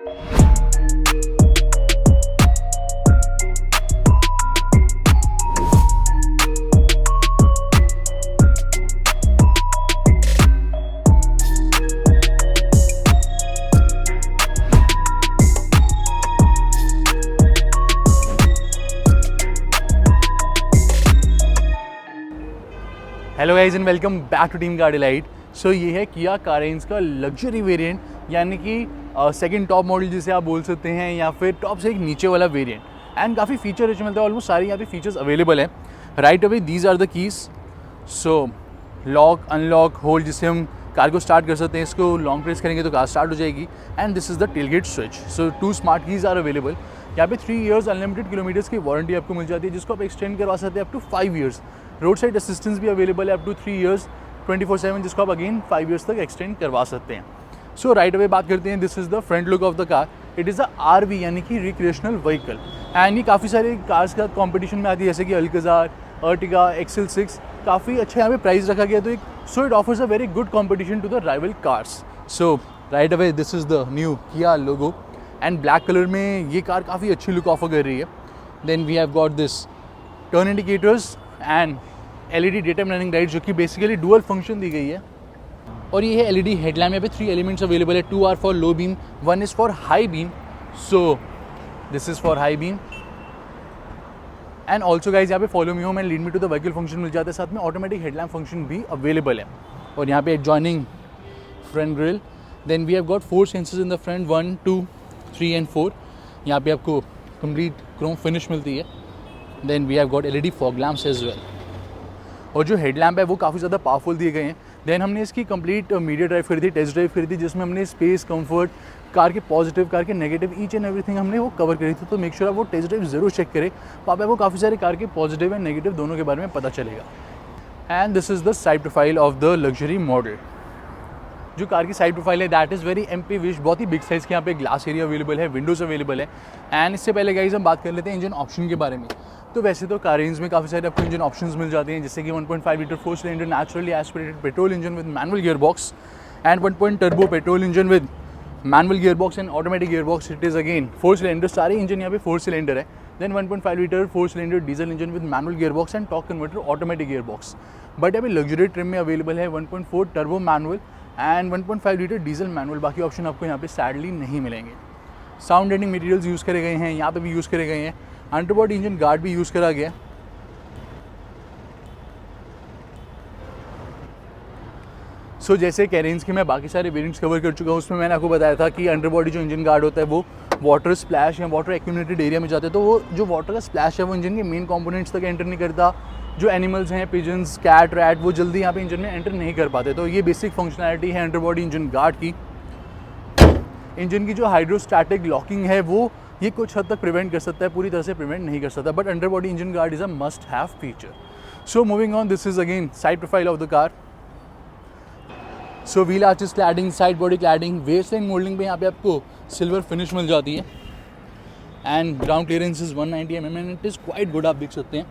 Hello guys and welcome back to team car delight. So ये है किया Carens का लग्जरी वेरिएंट, यानी कि सेकंड टॉप मॉडल जिसे आप बोल सकते हैं, या फिर टॉप से एक नीचे वाला वेरिएंट। एंड काफ़ी फीचर रिच मिलता है, ऑलमोस्ट सारे यहाँ पे फीचर्स अवेलेबल हैं। Right away these are the keys. So lock, unlock, hold, जिससे हम कार को स्टार्ट कर सकते हैं। इसको लॉन्ग प्रेस करेंगे तो कार स्टार्ट हो जाएगी। And this is the tailgate switch. So 2 smart keys are available. यहाँ पे 3 इयर्स अनलिमिटेड किलोमीटर्स की वारंटी आपको मिल जाती है, जिसको आप एक्सटेंड करवा सकते हैं up to 5 years. Road side assistance भी अवेलेबल है अप टू 3 इयर्स 24/7, जिसको आप अगेन 5 इयर्स तक एक्सटेंड करवा सकते हैं। सो राइट अवे बात करते हैं। This is the front look of the car. It is a RV यानी कि रिक्रिएशनल व्हीकल। एंड ये काफ़ी सारे कार्स का कॉम्पिटिशन में आती है, जैसे कि अल्काज़ार, अर्टिगा, XL6। काफ़ी अच्छा यहाँ पे प्राइस रखा गया, तो so it offers a very good competition to the rival cars. So right away this is the new Kia logo, and black colour में ये कार काफ़ी अच्छी लुक ऑफर कर रही है। Then we have got this turn indicators and LED day time running light, जो कि basically dual function दी गई है। और ये है LED हेडलैम्प। यहाँ पे 3 एलिमेंट्स अवेलेबल है। 2 are for low beam, 1 is for high beam. So this is for high beam. And also guys यहाँ पे follow me home and lead me to the vehicle function मिल जाता है, साथ में ऑटोमेटिक हेडलैम्प फंक्शन भी available है। और यहाँ पे adjoining front grille. Then we have got 4 sensors in the front, 1, 2, 3 and 4। यहाँ पे आपको कंप्लीट क्रोम फिनिश मिलती है। Then we have got LED fog lamps as well. और जो हेडलैम्प है वो काफ़ी ज़्यादा पावरफुल दिए गए हैं। देन हमने इसकी कंप्लीट मीडिया ड्राइव करी थी, टेस्ट ड्राइव करी थी, जिसमें हमने स्पेस, कंफर्ट, कार के पॉजिटिव, कार के नेगेटिव, ईच एंड एवरीथिंग हमने वो कवर करी थी। तो मेक श्योर आप वो टेस्ट ड्राइव ज़रूर चेक करें, वहाँ पे वो काफ़ी सारे कार के पॉजिटिव एंड नेगेटिव दोनों के बारे में पता चलेगा। And this is the side profile of the luxury model. जो कार की साइड प्रोफाइल है that is very MP wish. बहुत ही बिग साइज़ के यहाँ पे ग्लास एरिया अवेलेबल है, विंडोज़ अवेलेबल है। एंड इससे पहले गाइस हम बात कर लेते हैं इंजन ऑप्शन के बारे में। तो वैसे तो कार रेंज में काफ़ी सारे आपको इंजन ऑप्शंस मिल जाते हैं, जैसे कि 1.5 litre 4 cylinder naturally aspirated petrol engine with manual gear box, and 1 turbo petrol engine with manual gear box and automatic gear box. It is again 4 cylinder, सारे इंजन यहाँ पे 4 सिलेंडर है। Then 1.5 litre 4 cylinder diesel engine with manual gear box and torque converter automatic gear box. But अभी luxury trim में available है 1.4 turbo manual and 1.5 litre diesel manual. बाकी option आपको यहाँ पे सैडली नहीं मिलेंगे। साउंड डेंटिंग मटेरियल्स यूज़ करे गए हैं, यहाँ पे भी यूज़ करे गए हैं। अंडरबॉडी इंजन गार्ड भी यूज़ करा गया। सो जैसे कैरेंस के मैं बाकी सारे वेरिएंट्स कवर कर चुका हूँ, उसमें मैंने आपको बताया था कि अंडरबॉडी जो इंजन गार्ड होता है वो वाटर स्प्लैश या वाटर एक्यूमुलेटेड एरिया में जाता है, तो वो जो वाटर का स्प्लैश है वो इंजन के मेन कंपोनेंट्स तक एंटर नहीं करता। जो एनिमल्स हैं, पिजन्स, कैट, रैट, वो जल्दी यहाँ पे इंजन में एंटर नहीं कर पाते। तो ये बेसिक फंक्शनैलिटी है अंडरबॉडी इंजन गार्ड की। इंजन की जो हाइड्रोस्टैटिक लॉकिंग है वो ये कुछ हद तक प्रिवेंट कर सकता है, पूरी तरह से प्रिवेंट नहीं कर सकता, but underbody engine guard is a must have feature. So moving on, this is again side profile of the car. So wheel arches cladding, side body cladding, waistline moulding पे यहाँ पे आपको सिल्वर फिनिश मिल जाती है। And ground clearance is 190 mm and it is quite good, आप देख सकते हैं।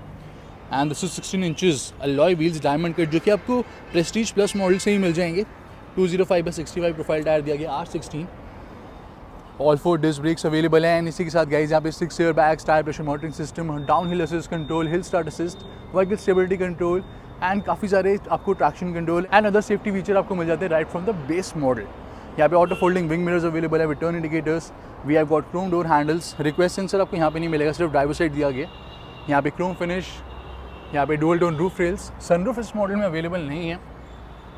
And this is 16 inches alloy wheels diamond cut, जो कि आपको प्रेस्टीज प्लस मॉडल से ही मिल जाएंगे। 205/65 प्रोफाइल टायर दिया गया, R16। All 4 disc brakes available हैं। एंड इसी के साथ गाइस यहाँ पे 6 air bags, tyre pressure monitoring system, down hill assist control, hill start assist, vehicle stability control and काफ़ी सारे आपको traction control and other safety feature आपको मिल जाते हैं right from the base model. यहाँ पे auto folding wing mirrors available है with turn indicators. We have got chrome door handles. Request sensor आपको यहाँ पे नहीं मिलेगा, सिर्फ ड्राइवर साइड दिया गया। यहाँ पे क्रोम फिनिश, यहाँ पे dual tone roof rails. Sunroof इस मॉडल में अवेलेबल नहीं है।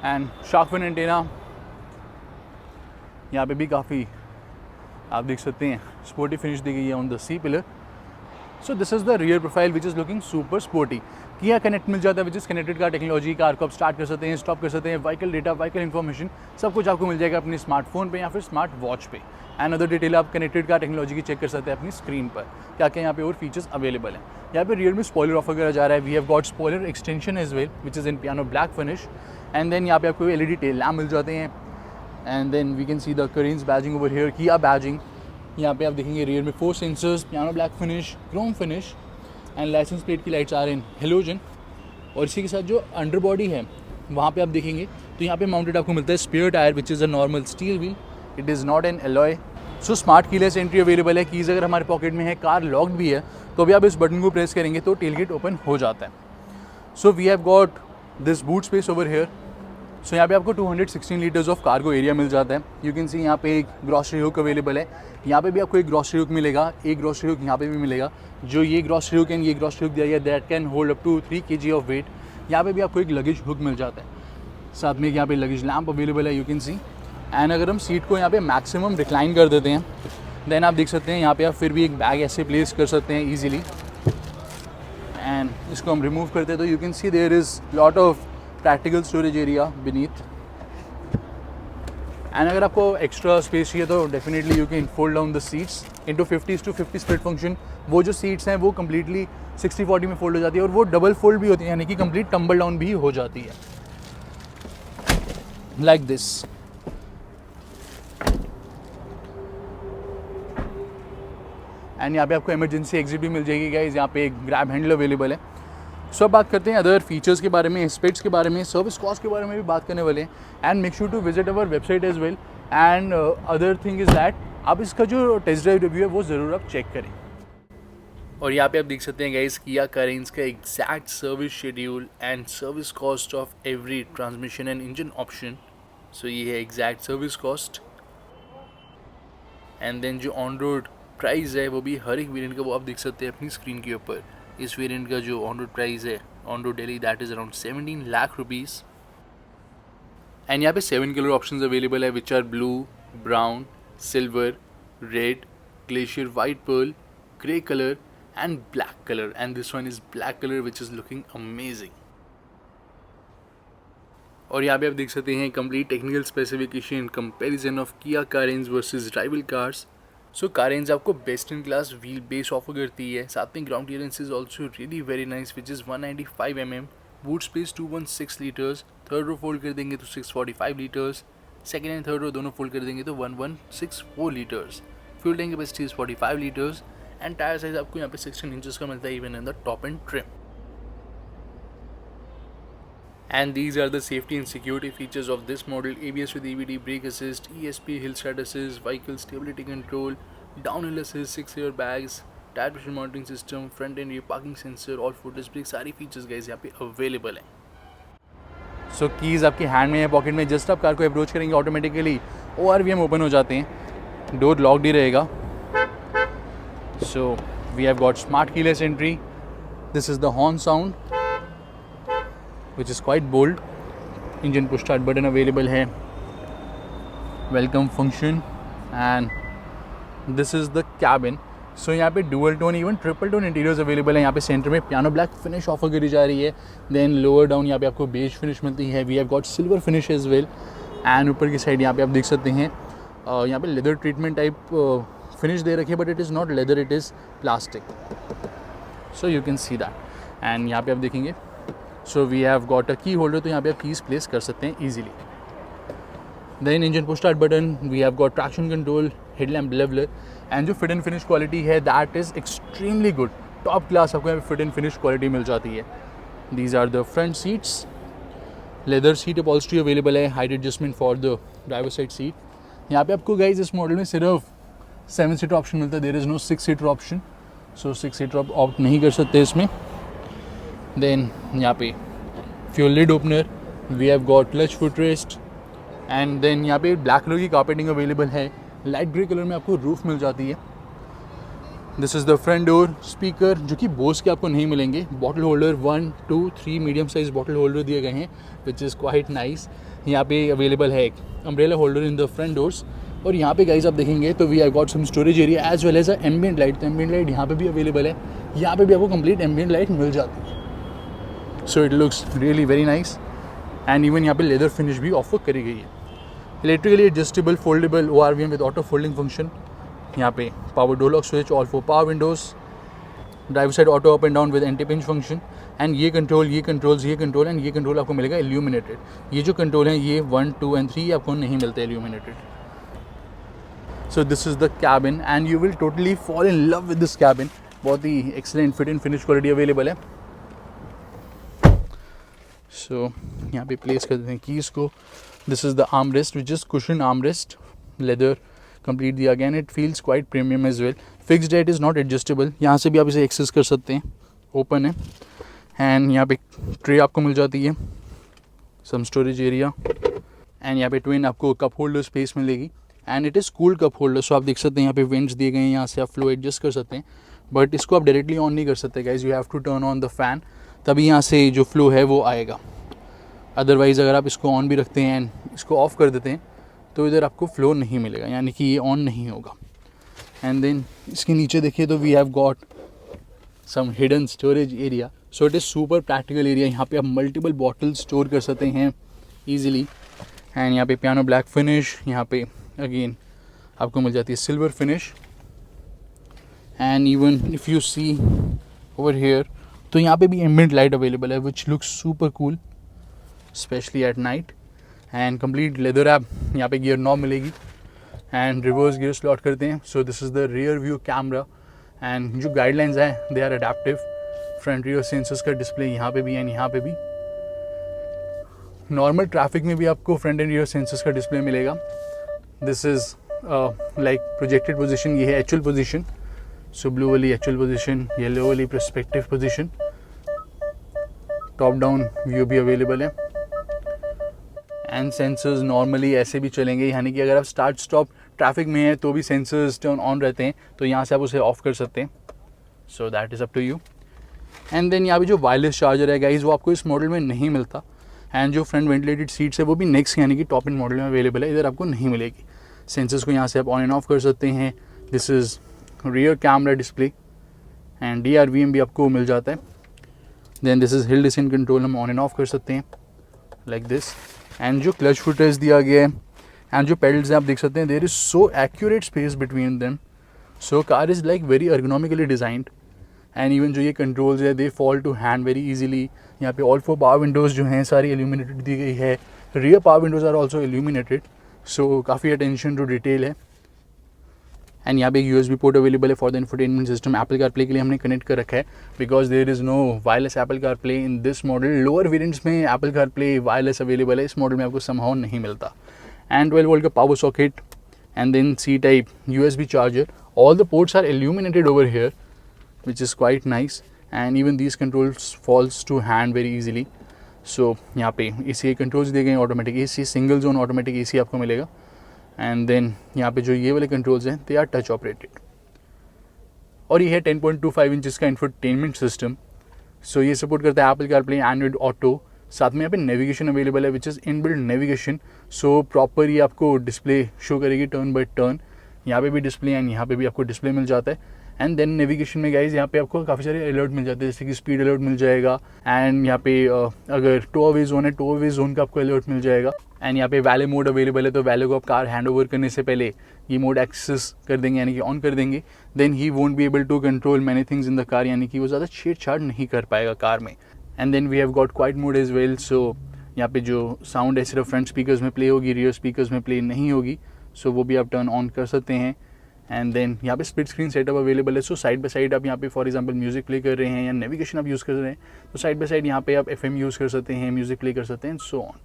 एंड शार्क फिन एंटेना यहाँ पे भी काफ़ी आप देख सकते हैं स्पोर्टी फिनिश दी गई है on the C pillar. So this is the rear profile which is looking super sporty. Kia connect मिल जाता है which is connected car technology. Car को आप स्टार्ट कर सकते हैं, स्टॉप कर सकते हैं, व्हीकल डेटा, व्हीकल इन्फॉर्मेशन सब कुछ आपको मिल जाएगा अपने स्मार्टफोन पे या फिर स्मार्ट वॉच पे। एंड अदर डिटेल आप कनेक्टेड कार टेक्नोलॉजी की चेक कर सकते हैं अपनी स्क्रीन पर, क्या क्या यहाँ पे और फीचर्स अवेलेबल हैं। यहाँ पे रियर में स्पॉइलर ऑफर करा जा रहा है। We have got spoiler extension as well which is in piano black finish. And then यहाँ पे आपको LED टेल लैम्प मिल जाते हैं। And then we can see the Carens badging over here, Kia badging. यहाँ पे आप देखेंगे रियर में 4 sensors, piano black finish, chrome finish and licence plate की लाइट्स आ रही हैं हेलोजन। और इसी के साथ जो अंडर बॉडी है वहाँ पे आप देखेंगे तो यहाँ पे माउंटेड आपको मिलता है spare tyre which is a normal steel wheel. It is not an alloy. So smart keyless entry available है। कीज़ अगर हमारे पॉकेट में है, कार लॉक्ड भी है, तो भी आप इस बटन को प्रेस करेंगे तो टेल गेट ओपन हो जाता है। So we have got this boot space over here. So यहाँ पे आपको 216 लीटर्स ऑफ कार्गो एरिया मिल जाता है। यू कैन सी यहाँ पे एक ग्रॉसरी हुक अवेलेबल है। यहाँ पे भी आपको एक ग्रॉसरी हुक मिलेगा, एक ग्रॉसरी हुक यहाँ पे भी मिलेगा। जो ये ग्रॉसरी हुक एंड ये ग्रॉसरी हुक दिया गया that can hold up to 3 kg of weight. यहाँ पे भी आपको एक लगेज हुक मिल जाता है, साथ में यहाँ पे लगेज लैम्प अवेलेबल है, यू कैन सी। एंड अगर हम सीट को यहाँ पे मैक्सिमम रिक्लाइन कर देते हैं, देन आप देख सकते हैं यहाँ पे आप फिर भी एक बैग ऐसे प्लेस कर सकते हैं ईजिली। एंड इसको हम रिमूव करते हैं तो you can see there is lot of practical storage area beneath. And अगर आपको एक्स्ट्रा स्पेस चाहिए तो definitely you can fold down the seats into 50:50 split function. वो जो सीट्स हैं वो कम्प्लीटली 60-40 में फोल्ड हो जाती है और वो डबल फोल्ड भी होती है, यानी कि कंप्लीट टम्बल डाउन भी हो जाती है, लाइक दिस। एंड यहाँ पे आपको इमरजेंसी एग्जिट भी मिल जाएगी गाइस। यहाँ पे एक ग्रैब हैंडल अवेलेबल है। सो अब बात करते हैं अदर फीचर्स के बारे में, स्पेक्स के बारे में, सर्विस कॉस्ट के बारे में भी बात करने वाले हैं। And make sure to visit our website as well. And other thing is that आप इसका जो टेस्ट ड्राइव रिव्यू है वो ज़रूर आप चेक करें। और यहाँ पे आप देख सकते हैं गाइस किया कारेंस का exact service schedule and service cost of every transmission and engine option. So ये है exact service cost. And then जो ऑन रोड प्राइस है वो भी हर एक वेरिएंट का वो आप देख सकते हैं अपनी स्क्रीन के ऊपर। इस वेरिएंट का जो ऑन रोड प्राइस है on road Delhi that is around 17 lakh rupees. And यहाँ पे 7 कलर ऑप्शंस अवेलेबल है which are blue, brown, silver, red, glacier white pearl, grey colour and black colour. And this one is black colour which is looking amazing. और यहाँ पे आप देख सकते हैं complete technical specification comparison of Kia Carens versus rival cars. So Carens आपको best in class wheel base offer करती है, साथ में ground clearance is also really very nice which is 195 mm, boot space 216 litres, third row fold कर देंगे तो 645 litres, second and third row दोनों fold कर देंगे तो 1164 litres, fuel tank capacity is 45 litres and tyre size आपको यहाँ पे 16 इंचेस का मिलता है even in the top end trim. And these are the safety and security features of this model: ABS with EBD, brake assist, ESP, hill start assist, vehicle stability control, downhill assist, 6 airbags, tire pressure monitoring system, front and rear parking sensor, all foot disc brake, सारी features guys यहाँ पे available हैं। सो keys आपके hand में है, pocket में, just आप car को अप्रोच करेंगे ऑटोमेटिकली ORVM ओपन हो जाते हैं, डोर लॉक्ड ही रहेगा। So we have got smart keyless entry, this is the horn sound which is quite bold. Engine push start button available है, welcome function and this is the cabin. So यहाँ पे dual tone even triple tone interiors available है। यहाँ पे centre में piano black finish offer करी जा रही है, then lower down यहाँ पे आपको beige finish मिलती है, we have got silver finish as well and ऊपर की साइड यहाँ पे आप देख सकते हैं यहाँ पे leather treatment type finish दे रखी है, but it is not leather, it is plastic, so you can see that। and यहाँ पे आप देखेंगे so we have got a key holder, तो यहाँ पे आप कीज़ प्लेस कर सकते हैं easily. Then engine push start button, we have got traction control, headlamp leveller and जो फिट एंड फिनिश क्वालिटी है that is extremely good, top class आपको यहाँ पे फिट एंड फिनिश क्वालिटी मिल जाती है। These are the front seats, leather seat upholstery available है, height adjustment for the driver side seat. यहाँ पे आपको गाइज इस मॉडल में सिर्फ 7 सीटर ऑप्शन मिलता है, there is no 6 seater option, so 6 seater आप ऑप्ट नहीं कर सकते इसमें। देन यहाँ पे fuel lid opener, we have got clutch foot rest and then यहाँ पे ब्लैक कलर की कारपेटिंग अवेलेबल है, लाइट ग्रे कलर में आपको रूफ मिल जाती है। This is the front door speaker जो कि बोस के आपको नहीं मिलेंगे, bottle holder 1, 2, 3 medium size bottle holder दिए गए हैं विच इज़ क्वाइट नाइस। यहाँ पे अवेलेबल है एक umbrella holder in the front doors. और यहाँ पे गाइस आप देखेंगे तो we have got some storage area as well as a ambient light, तो एम्बिएंट लाइट यहाँ पे भी अवेलेबल है, यहाँ पे भी आपको कंप्लीट एम्बिएंट लाइट मिल जाती है। So it looks really very nice and even यहाँ पे लेदर फिनिश भी ऑफर करी गई है। Electrically adjustable foldable ORVM with auto folding function, यहाँ पे power door lock switch, all 4 power Windows, driver side auto up and down with anti pinch function and ये control and ये control आपको मिलेगा इल्यूमिनेटेड। ये जो कंट्रोल हैं ये 1, 2 एंड 3 आपको नहीं मिलते illuminated. So this is the cabin and you will totally fall in love with this cabin, बहुत ही excellent fit and finish quality available है। सो यहाँ पे प्लेस कर देते हैं कीज़ को। This is the arm rest which is cushion arm rest, leather complete दिया गया and it feels quite premium as well. Fixed है, इट इज़ नॉट एडजस्टेबल। यहाँ से भी आप इसे एक्सेस कर सकते हैं, ओपन है। एंड यहाँ पे ट्रे आपको मिल जाती है, सम स्टोरेज एरिया, एंड यहाँ पे ट्विन आपको कप होल्डर स्पेस मिलेगी and it is cooled cup holder. So आप देख सकते हैं यहाँ पे वेंट्स दिए गए हैं, यहाँ से आप फ्लो एडजस्ट कर सकते हैं, बट इसको आप डायरेक्टली ऑन नहीं कर सकते guys, you have to turn on the fan, तभी यहाँ से जो फ्लो है वो आएगा। अदरवाइज़ अगर आप इसको ऑन भी रखते हैं एंड इसको ऑफ कर देते हैं तो इधर आपको फ्लो नहीं मिलेगा, यानी कि ये ऑन नहीं होगा। एंड देन इसके नीचे देखिए तो we have got some hidden storage area. So it is super practical area. यहाँ पे आप मल्टीपल बॉटल स्टोर कर सकते हैं ईजिली। एंड यहाँ पे पियानो ब्लैक फिनिश, यहाँ पे अगेन आपको मिल जाती है silver finish. And even if you see over here तो यहाँ पे भी एम्बिएंट लाइट अवेलेबल है which looks super cool specially at night. And complete leather wrap, यहाँ पे गियर नॉब मिलेगी एंड रिवर्स गियर स्लॉट करते हैं। So this is the rear view camera and जो गाइडलाइंस हैं they are adaptive. Front rear sensors का display यहाँ पे भी एंड यहाँ पे भी। नॉर्मल ट्रैफिक में भी आपको फ्रंट एंड रियर सेंसर्स का डिस्प्ले मिलेगा। This is like projected position, ये है एक्चुअल पोजीशन। सो ब्लू वाली एक्चुअल पोजीशन, येलो वाली perspective position. Top down view भी अवेलेबल है एंड सेंसर्स नॉर्मली ऐसे भी चलेंगे, यानी कि अगर आप स्टार्ट स्टॉप ट्रैफिक में हैं तो भी सेंसर्स टर्न ऑन रहते हैं, तो यहाँ से आप उसे ऑफ कर सकते हैं। So that is up to you. And then यहाँ पे जो वायरलेस चार्जर है गाइज वो आपको इस मॉडल में नहीं मिलता। एंड जो फ्रंट वेंटिलेटेड सीट्स है वो भी नेक्स्ट यानी कि टॉप इन मॉडल में अवेलेबल है, इधर आपको नहीं मिलेगी। सेंसर्स को यहाँ से आप ऑन एंड ऑफ कर सकते हैं। This is rear camera display and DRVM भी आपको मिल जाता है। Then this is hill descent control, हम ऑन एंड ऑफ कर सकते हैं लाइक दिस। एंड जो क्लच फुटर्स दिया गया है एंड जो पेडल्स हैं आप देख सकते हैं, there is so accurate space between them. So car is like very ergonomically designed and even जो ये कंट्रोल्स है they fall to hand very easily. यहाँ पे ऑल 4 पावर विंडोज़ जो हैं सारी इल्यूमिनेटेड दी गई है। Rear power windows are also illuminated, so काफ़ी अटेंशन टू डिटेल है। एंड यहाँ पे एक USB पोर्ट अवेलेबल है for the infotainment system. Apple CarPlay के लिए हमने कनेक्ट कर रखा है because there is no wireless Apple CarPlay in this model. Lower variants में Apple CarPlay wireless available है, इस मॉडल में आपको समहाउ नहीं मिलता। एंड 12 वोल्ट का power socket and then C type USB charger. All the ports are illuminated over here which is quite nice and even these controls falls to hand very easily. So यहाँ पे AC controls दिए गए हैं, automatic AC, single zone automatic AC आपको मिलेगा। And then यहाँ पे जो ये वाले कंट्रोल्स हैं दे आर टच ऑपरेटेड। और ये है 10.25 इंचज़ का इंफोटेनमेंट सिस्टम। सो ये सपोर्ट करता है एप्पल कारप्ले, एंड्रॉइड ऑटो। साथ में यहाँ पे नेविगेशन अवेलेबल है which is inbuilt navigation. So proper ये आपको डिस्प्ले शो करेगी टर्न बाय टर्न। यहाँ पे भी डिस्प्ले एंड यहाँ पे भी आपको डिस्प्ले मिल जाता है। एंड देन नेविगेशन में गाइज यहाँ पे आपको काफ़ी सारे अलर्ट मिल जाते हैं, जैसे कि स्पीड अलर्ट मिल जाएगा। एंड यहाँ पे अगर टो अवे जोन है, टो अवे जोन का आपको अलर्ट मिल जाएगा। एंड यहाँ पे वैले मोड अवेलेबल है, तो वैले को आप कार हैंड ओवर करने से पहले ये मोड एक्सेस कर देंगे, यानी कि ऑन कर देंगे। Then he won't be able to control many things in the car, यानी कि वो ज़्यादा छेड़छाड़ नहीं कर पाएगा कार में। And then we have got quiet mode as well. So यहाँ पे जो साउंड है सिर्फ फ्रंट स्पीकर्स में प्ले होगी, रियर स्पीकर्स में प्ले नहीं होगी। सो वो भी आप टर्न ऑन कर सकते हैं। एंड देन यहाँ पे स्प्लिट स्क्रीन सेटअप अवेलेबल है। सो साइड बाय साइड आप यहाँ पे फॉर एग्जांपल म्यूजिक प्ले कर रहे हैं या नेविगेशन आप यूज़ कर रहे हैं, तो साइड बाय साइड यहाँ पे आप FM यूज़ कर सकते हैं, म्यूजिक प्ले कर सकते हैं, so on.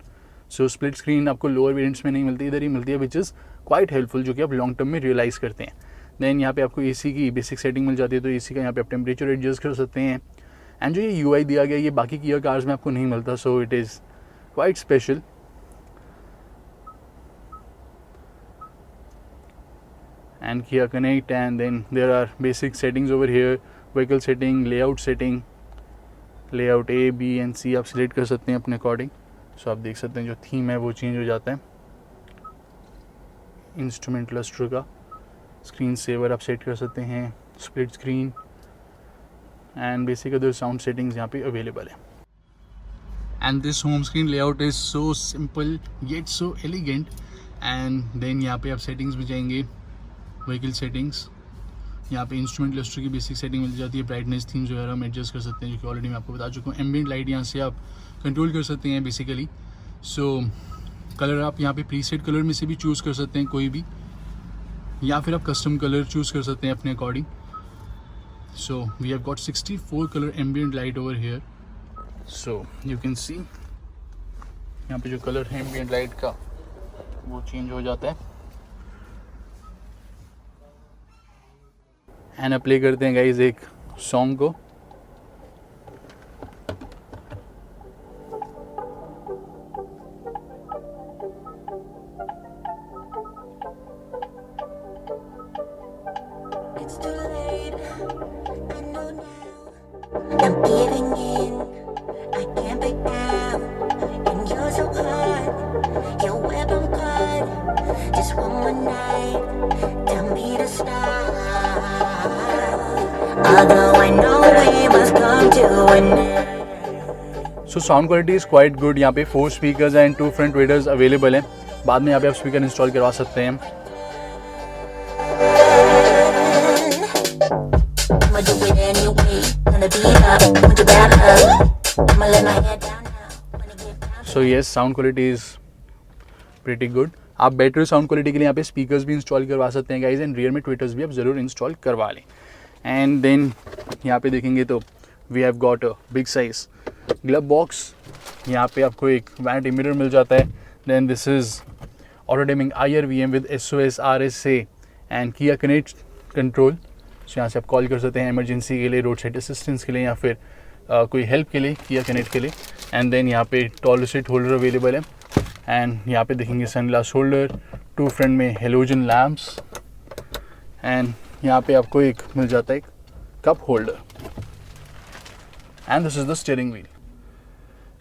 So split screen आपको लोअर वेरिएंट्स में नहीं मिलती, इधर ही मिलती है, विच इज़ क्वाइट हेल्पफुल, जो कि आप लॉन्ग टर्म में रियलाइज़ करते हैं। देन यहाँ पे आपको AC की बेसिक सेटिंग मिल जाती है, तो AC का यहाँ पे आप टेम्परेचर एडजस्ट कर सकते हैं। एंड जो ये UI दिया गया ये बाकी किया कार्स में आपको नहीं मिलता, सो it is quite special. And Kia Connect, and then there are basic settings over here, vehicle setting, layout setting, layout A, B and C आप सिलेक्ट कर सकते हैं अपने अकॉर्डिंग। सो आप देख सकते हैं जो थीम है वो चेंज हो जाता है। इंस्ट्रूमेंट क्लस्टर का स्क्रीन सेवर आप सेट कर सकते हैं, split screen and basic other sound settings यहाँ पे अवेलेबल है। And this home screen layout is so simple yet so elegant. And then यहाँ पे आप सेटिंग्स में जाएंगे, व्हीकल सेटिंग्स, यहाँ पे इंस्ट्रूमेंट क्लस्टर की बेसिक सेटिंग मिल जाती है। ब्राइटनेस थीम्स जो है हम एडजस्ट कर सकते हैं, जो कि ऑलरेडी मैं आपको बता चुका हूँ। एम्बिएंट लाइट यहाँ से आप कंट्रोल कर सकते हैं बेसिकली। सो कलर आप यहाँ पे प्रीसेट कलर में से भी चूज़ कर सकते हैं कोई भी, या फिर आप कस्टम कलर चूज़ कर सकते हैं अपने according. So we have got 64 colour ambient light over here. So you can see यहाँ पे जो कलर है एम्बिएंट लाइट का वो चेंज हो जाता है। एंड प्ले करते हैं गाइज एक सॉन्ग को। It's too late, I know now. I'm giving in, I can't back down. And you're so hot, your web I'm caught. Just one more night, tell me to stop. Although I know we must come to an end. So sound quality is quite good. यहाँ पे 4 speakers and 2 front वेडर्स available हैं। बाद में यहाँ पे आप speaker install करवा सकते हैं। I'ma do it anyway, gonna beat up, want you bad love. I'ma let my head down now, wanna get down. So yes, sound quality is pretty good. आप बेटर साउंड क्वालिटी के लिए यहाँ पे speakers भी install करवा सकते हैं guys, and rear में ट्विटर्स भी आप ज़रूर इंस्टॉल करवा लें। एंड देन यहाँ पे देखेंगे तो we have got a big size glove box. यहाँ पे आपको एक वैनिटी मिरर मिल जाता है। Then this is auto dimming IR VM with SOS RSA and Kia connect control. सो यहाँ से आप कॉल कर सकते हैं इमरजेंसी के लिए, रोड साइड असिस्टेंस के लिए, या फिर कोई हेल्प के लिए, किया कनेक्ट के लिए। एंड देन यहाँ पे टॉल सीट होल्डर अवेलेबल है। एंड यहाँ पे देखेंगे सनग्लास होल्डर, 2 फ्रंट में हेलोजन लैम्प्स, एंड यहाँ पे आपको एक मिल जाता है एक cup holder. And this is the steering wheel.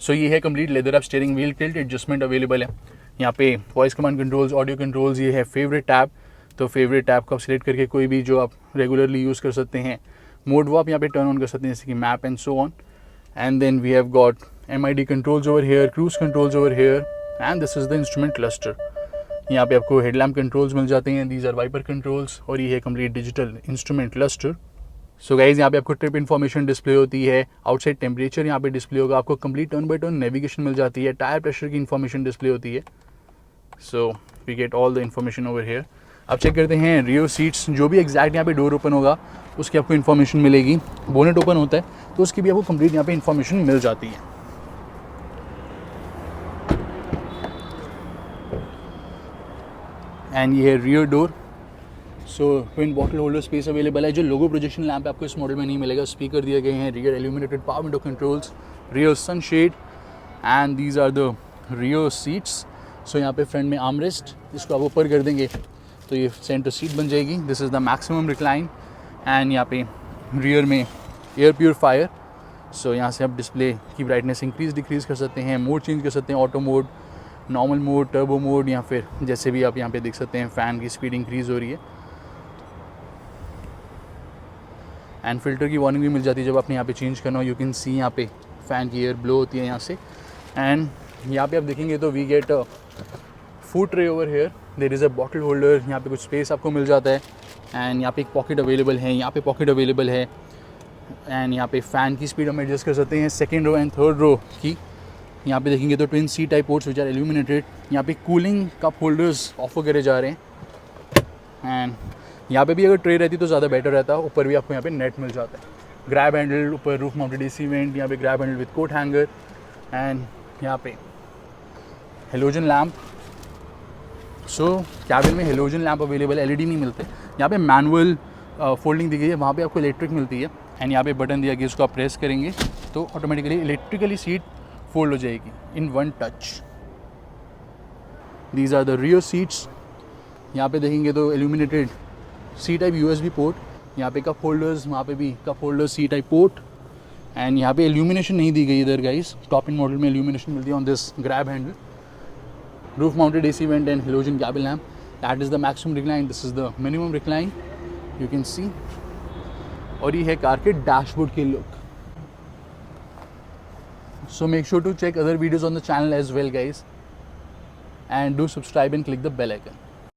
So ये है complete leather up steering wheel, tilt adjustment available है। यहाँ पे voice command controls, audio controls, ये है फेवरेट टैब। तो फेवरेट टैब को आप सिलेक्ट करके कोई भी जो आप रेगुलरली यूज़ कर सकते हैं मोड वो आप यहाँ पे टर्न ऑन कर सकते हैं, जैसे कि map and so on. And then we have got MID controls over here, cruise controls over here, and this is the instrument cluster. यहाँ पे आपको हेडलैम्प कंट्रोल्स मिल जाते हैं, दीज आर वाइपर कंट्रोल्स, और ये है complete digital instrument cluster. So guys यहाँ पे आपको ट्रिप इन्फॉर्मेशन डिस्प्ले होती है, आउटसाइड टेम्परेचर यहाँ पे डिस्प्ले होगा, आपको complete turn by turn navigation मिल जाती है, टायर प्रेशर की इन्फॉर्मेशन डिस्प्ले होती है। So we get all the information over here. अब चेक करते हैं रियर सीट्स, जो भी एग्जैक्ट यहाँ पे डोर ओपन होगा उसकी आपको इन्फॉर्मेशन मिलेगी। बोनेट ओपन होता है तो उसकी भी आपको कंप्लीट यहाँ पे इन्फॉर्मेशन मिल जाती है। एंड ये है rear door. So twin bottle holder space available है। जो लोगो प्रोजेक्शन लैंप आपको इस मॉडल में नहीं मिलेगा, स्पीकर दिए गए हैं, rear illuminated power window controls, rear sunshade, and these are the rear seats. So यहाँ पे फ्रंट में आर्मरेस्ट, इसको आप ऊपर कर देंगे तो ये सेंटर सीट बन जाएगी। This is the maximum recline. And यहाँ पे रियर में एयर प्योरीफायर। सो यहाँ से आप डिस्प्ले की ब्राइटनेस इंक्रीज़ डिक्रीज़ कर सकते हैं, मोड चेंज कर सकते हैं, auto mode, normal mode, turbo mode, या फिर जैसे भी आप यहाँ पे देख सकते हैं फ़ैन की स्पीड इंक्रीज़ हो रही है। एंड फिल्टर की वार्निंग भी मिल जाती है जब आपने यहाँ पे चेंज करना हो। यू कैन सी यहाँ पे फ़ैन की एयर ब्लो होती है यहाँ से। एंड यहाँ पे आप देखेंगे तो we get a food tray over here, there is a bottle holder, यहाँ पे कुछ स्पेस आपको मिल जाता है। एंड यहाँ पे एक पॉकेट अवेलेबल है, यहाँ पे पॉकेट अवेलेबल है। एंड यहाँ पे फ़ैन की स्पीड हम एडजस्ट कर सकते हैं, second row and third row की। यहाँ पे देखेंगे तो twin C type ports which are illuminated. यहाँ पे कूलिंग कप होल्डर्स ऑफर करे जा रहे हैं। एंड यहाँ पे भी अगर ट्रे रहती तो ज़्यादा बेटर रहता। ऊपर भी आपको यहाँ पे नेट मिल जाता है। ग्रैब हैंडल ऊपर, रूफ माउंटेड AC वेंट, यहाँ पे grab handle with coat hanger. And यहाँ पे हेलोजन लैम्प। सो कैबिन में हेलोजन लैम्प अवेलेबल, LED नहीं मिलते। यहाँ पे मैनुअल फोल्डिंग दी गई है, वहाँ पे आपको इलेक्ट्रिक मिलती है। एंड यहाँ पे बटन दिया गया, इसको आप प्रेस करेंगे तो ऑटोमेटिकली इलेक्ट्रिकली सीट फोल्ड हो जाएगी in one touch. These are the rear seats. यहाँ पे देखेंगे तो illuminated C type USB port, यहाँ पे कप होल्डर्स, वहाँ पे भी cup holder C type port. And यहाँ पे इल्यूमिनेशन नहीं दी गई इधर गाइस, टॉप इन मॉडल में इल्यूमिनेशन मिलती है on this grab handle. Roof mounted AC vent and halogen cabin lamp, that is the maximum recline, this is the minimum recline, you can सी। और ये है कार के डैशबोर्ड की look. So make sure to check other videos on the channel as well guys, and do subscribe and click the bell icon.